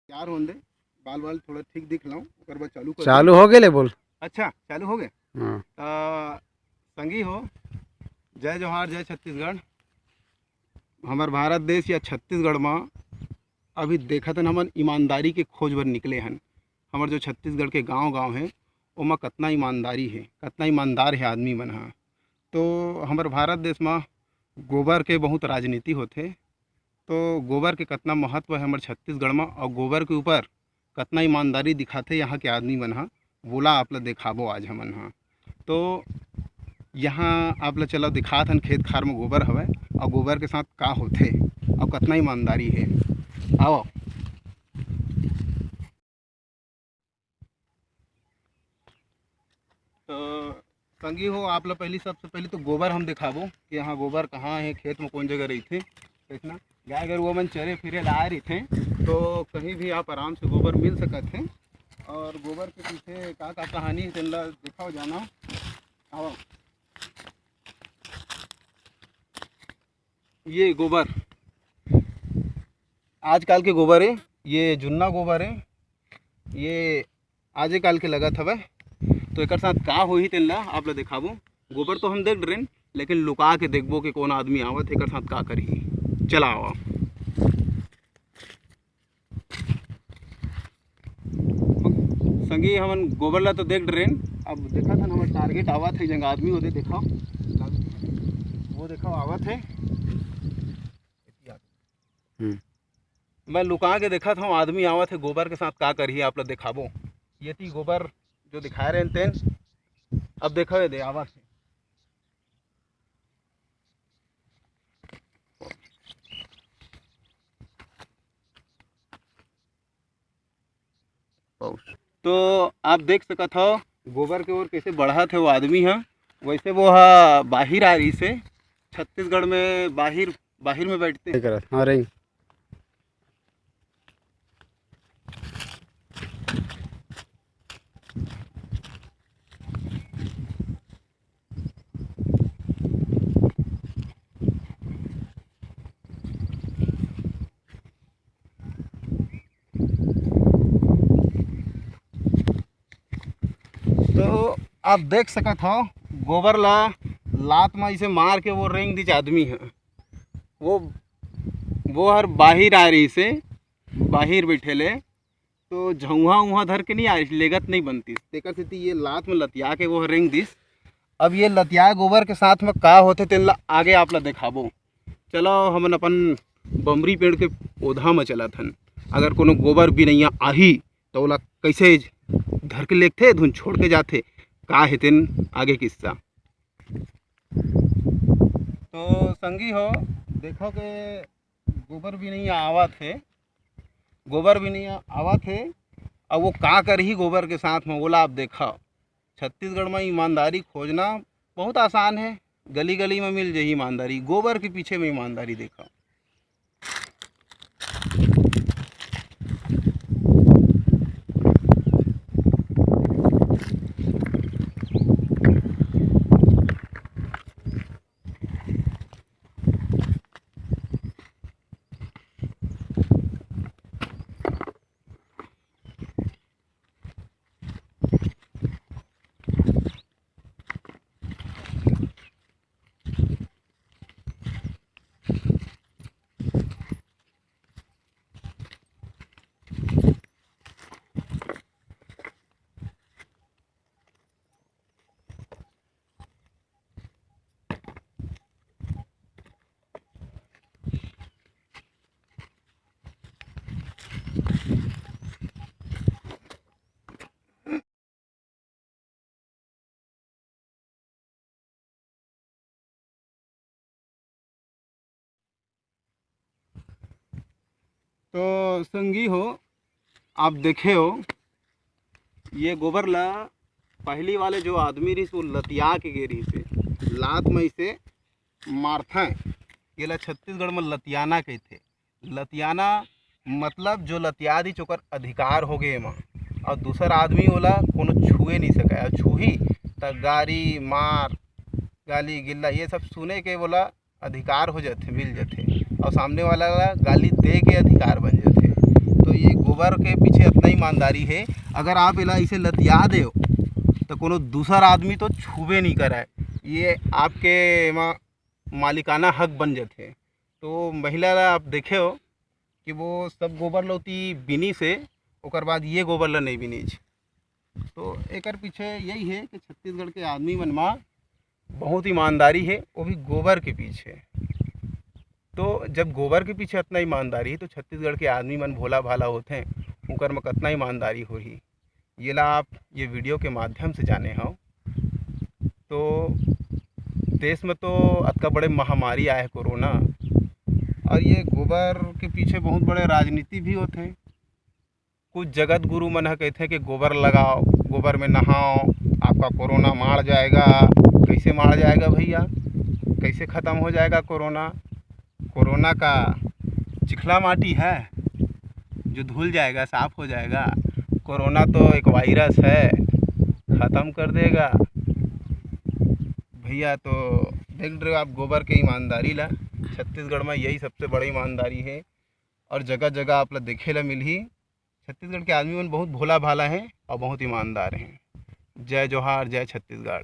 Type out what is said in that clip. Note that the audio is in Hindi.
तैयार होने दे, बाल बाल थोड़ा ठीक दिख लाऊं, ओकर बाद चालू कर चालू हो गए बोल। अच्छा चालू हो गए। हाँ। संगी हो, जय जोहार, जय छत्तीसगढ़। हमार भारत देश या छत्तीसगढ़ में अभी देखत हन हमन ईमानदारी के खोज बर निकले हन। हमार जो छत्तीसगढ़ के गांव गांव है ओमा कतना ईमानदारी है, कतना ईमानदार है आदमी मन ह। तो हमार भारत देश में गोबर के बहुत राजनीति होथे। तो गोबर के कतना महत्व है हमारे छत्तीसगढ़ में, और गोबर के ऊपर कतना ईमानदारी दिखाते यहाँ के आदमी मन ह, बोला आप ला देखाबो आज हमन ह। तो यहाँ आप ला चलो दिखात हन खेत खार में गोबर हवय, और गोबर के साथ का होथे और कतना ईमानदारी है। आओ। तो संगी हो, आप ला पहली सबसे पहले तो गोबर हम दिखाबो कि यहाँ गोबर कहाँ है, खेत में कौन जगह रही थे। देखना गाय गरुआ मन चरे फिरे लाए रही थे, तो कहीं भी आप आराम से गोबर मिल सकत है। और गोबर के पीछे का कहानी है तेन ला दिखाओ जाना। आओ। ये गोबर आजकल के गोबर है, ये जुन्ना गोबर है, ये आजे काल के लगत हवे। तो एक साथ का होही तेन ला आप ला दिखाबो। गोबर तो हम देख डरेन, लेकिन लुका के देखबो कि कौन आदमी आवत है, एक साथ का करही। चला आओ। संगी हमन गोबर ला तो देख डरेन, अब देखा था हमारे टारगेट आवत है, जंग आदमी होते देखो, वो देखो आवत है। मैं लुका के देखा था आदमी आवत है, गोबर के साथ का करही आप लोग दिखाबो। ये थी गोबर जो दिखा रहे हैं तेन, अब देखो ये दे आवत है। तो आप देख सकत हो गोबर के ओर कैसे बढ़त है वो आदमी है। वैसे वो हा बाहिर आ रही से, छत्तीसगढ़ में बाहिर बाहिर में बैठते हैं। हाँ रही। तो आप देख सकत हो गोबर ला लात में इसे मार के वो रेंग दीच आदमी है, वो हर बाहिर आ रही से, बाहिर बैठेले। तो झुआ उहाँ धर के नहीं आ रही, लेगत नहीं बनती तेकर सेती ये लात में लतिया के वो रेंग दिस। अब ये लतिया गोबर के साथ में का होते तेन ला आगे आप ला दिखाबो। चलो हमन अपन बमरी पेड़ के पौधा में चलत हन। अगर कोनो गोबर भी नहीं आही तो ओला कैसे धर के लेगथे, धुन छोड़ के जाथे, का है तेन आगे किस्सा। तो संगी हो, देखो के गोबर भी नहीं आवत है, गोबर भी नहीं आवत है। अब वो का करही गोबर के साथ में, बोला आप देखो। छत्तीसगढ़ में ईमानदारी खोजना बहुत आसान है, गली गली में मिल जाही ईमानदारी। गोबर के पीछे में ईमानदारी देखो। तो संगी हो, आप देखे हो ये गोबर ला पहली वाले जो आदमी रही वो लतिया के गे रही से, लात में इसे मारथा। ये ला छत्तीसगढ़ में लतियाना कहते। लतियाना मतलब जो लतिया दी चोकर अधिकार हो गए एमा, और दूसर आदमी ओला कोनो छुए नहीं सके। और छुही तो गारी मार गाली गिल्ला ये सब सुने के बोला अधिकार हो जाते, मिल जाते, और सामने वाला ला गाली दे के अधिकार बन जाते। तो ये ये गोबर के पीछे इतना ईमानदारी है, अगर आप इला इसे लतिया दे तो कोनो दूसर आदमी तो छूबे नहीं कराए, ये आपके मालिकाना हक बन जाते। तो महिला ला आप देखे हो कि वो सब गोबर लौती बिनी से ओकर बाद ये गोबर ला नहीं बिनीज। तो एकर पीछे यही है कि छत्तीसगढ़ के आदमी मन में बहुत ईमानदारी है, वो भी गोबर के पीछे। तो जब गोबर के पीछे इतना ईमानदारी है तो छत्तीसगढ़ के आदमी मन भोला भाला होते हैं, उनकर में कितना ईमानदारी हो ही ये ला आप ये वीडियो के माध्यम से जाने हो। तो देश में तो अतका बड़े महामारी आए है कोरोना, और ये गोबर के पीछे बहुत बड़े राजनीति भी होते हैं। कुछ जगत गुरु मन कहते हैं कि गोबर लगाओ, गोबर में नहाओ, आपका कोरोना मार जाएगा। कैसे मार जाएगा भैया, कैसे ख़त्म हो जाएगा कोरोना? कोरोना का चिकना माटी है जो धुल जाएगा, साफ़ हो जाएगा। कोरोना तो एक वायरस है, ख़त्म कर देगा भैया। तो देख रहे हो आप गोबर के ईमानदारी ला, छत्तीसगढ़ में यही सबसे बड़ी ईमानदारी है, और जगह जगह आप ला देखे ला मिली। छत्तीसगढ़ के आदमी मन बहुत भोला भाला हैं और बहुत ईमानदार हैं। जय जोहार, जय छत्तीसगढ़।